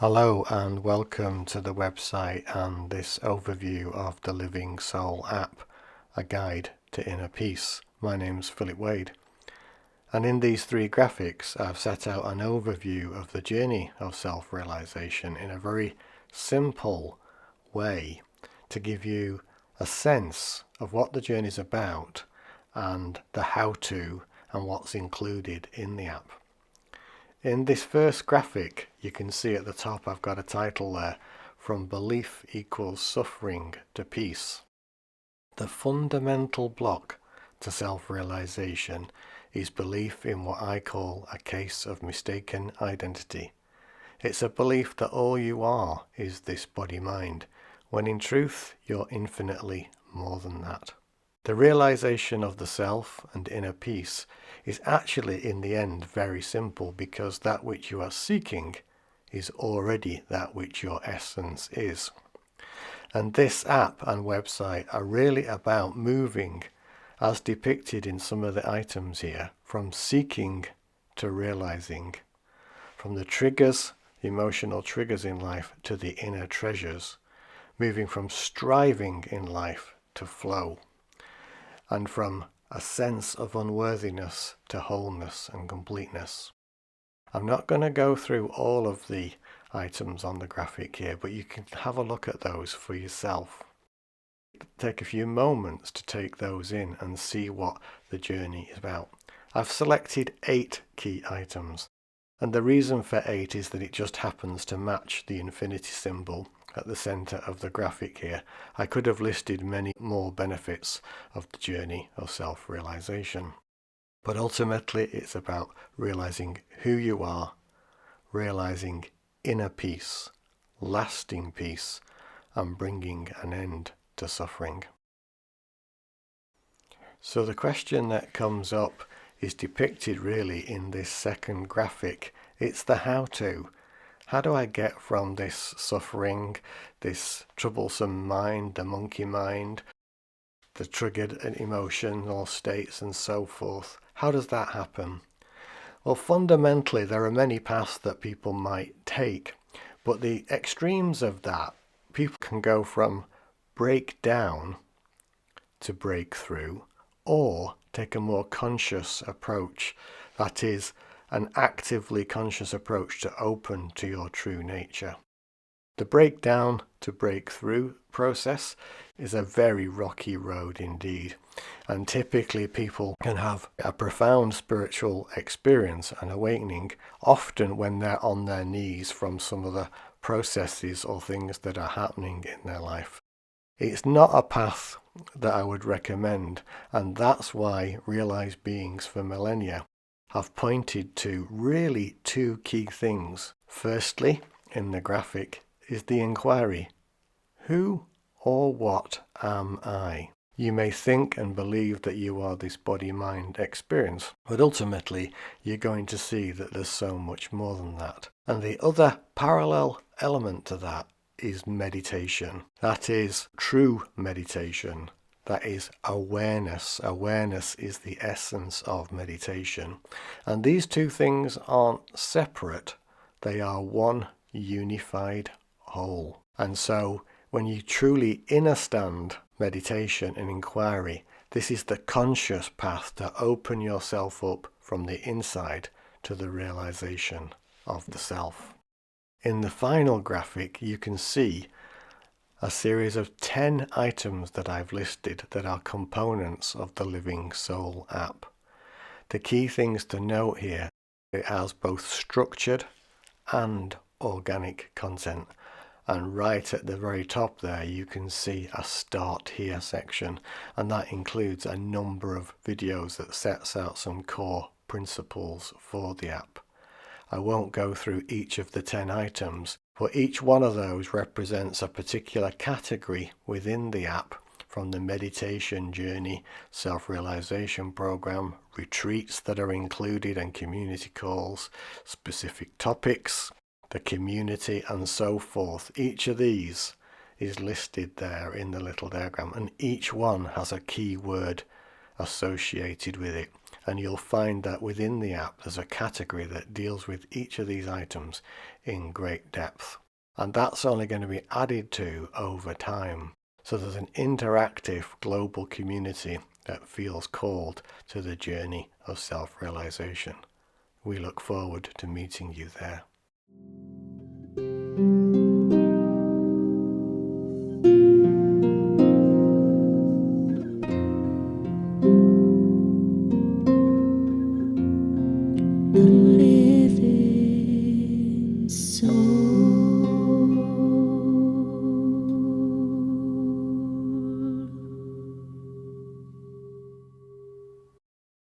Hello and welcome to the website and this overview of the Living Soul app, a guide to inner peace. My name's Philip Wade, and in these three graphics I've set out an overview of the journey of self-realization in a very simple way to give you a sense of what the journey is about and the how-to and what's included in the app. In this first graphic, you can see at the top I've got a title there, From Belief Equals Suffering to Peace. The fundamental block to self-realization is belief in what I call a case of mistaken identity. It's a belief that all you are is this body-mind, when in truth you're infinitely more than that. The realization of the self and inner peace is actually in the end very simple, because that which you are seeking is already that which your essence is. And this app and website are really about moving, as depicted in some of the items here, from seeking to realizing, from the triggers, the emotional triggers in life, to the inner treasures, moving from striving in life to flow, and from a sense of unworthiness to wholeness and completeness. I'm not going to go through all of the items on the graphic here, but you can have a look at those for yourself. Take a few moments to take those in and see what the journey is about. I've selected 8 key items, and the reason for 8 is that it just happens to match the infinity symbol at the center of the graphic here. I could have listed many more benefits of the journey of self-realization, but ultimately it's about realizing who you are, realizing inner peace, lasting peace, and bringing an end to suffering. So the question that comes up is depicted really in this second graphic. It's the how-to. How do I get from this suffering, this troublesome mind, the monkey mind, the triggered emotional states and so forth? How does that happen? Well, fundamentally, there are many paths that people might take, but the extremes of that, people can go from breakdown to breakthrough, or take a more conscious approach, that is, an actively conscious approach to open to your true nature. The breakdown to breakthrough process is a very rocky road indeed, and typically people can have a profound spiritual experience and awakening, often when they're on their knees from some of the processes or things that are happening in their life. It's not a path that I would recommend, and that's why realized beings for millennia have pointed to really 2 key things. Firstly, in the graphic, is the inquiry. Who or what am I? You may think and believe that you are this body-mind experience, but ultimately you're going to see that there's so much more than that. And the other parallel element to that is meditation. That is true meditation. That is awareness. Awareness is the essence of meditation. And these 2 things aren't separate. They are one unified whole. And so when you truly understand meditation and inquiry, this is the conscious path to open yourself up from the inside to the realization of the self. In the final graphic, you can see a series of 10 items that I've listed that are components of the Living Soul app. The key things to note here, it has both structured and organic content. And right at the very top there, you can see a Start Here section, and that includes a number of videos that sets out some core principles for the app. I won't go through each of the 10 items, but each one of those represents a particular category within the app, from the meditation journey, self-realization program, retreats that are included and community calls, specific topics, the community and so forth. Each of these is listed there in the little diagram, and each one has a key word associated with it, and you'll find that within the app there's a category that deals with each of these items in great depth. And that's only going to be added to over time. So there's an interactive global community that feels called to the journey of self-realization. We look forward to meeting you there.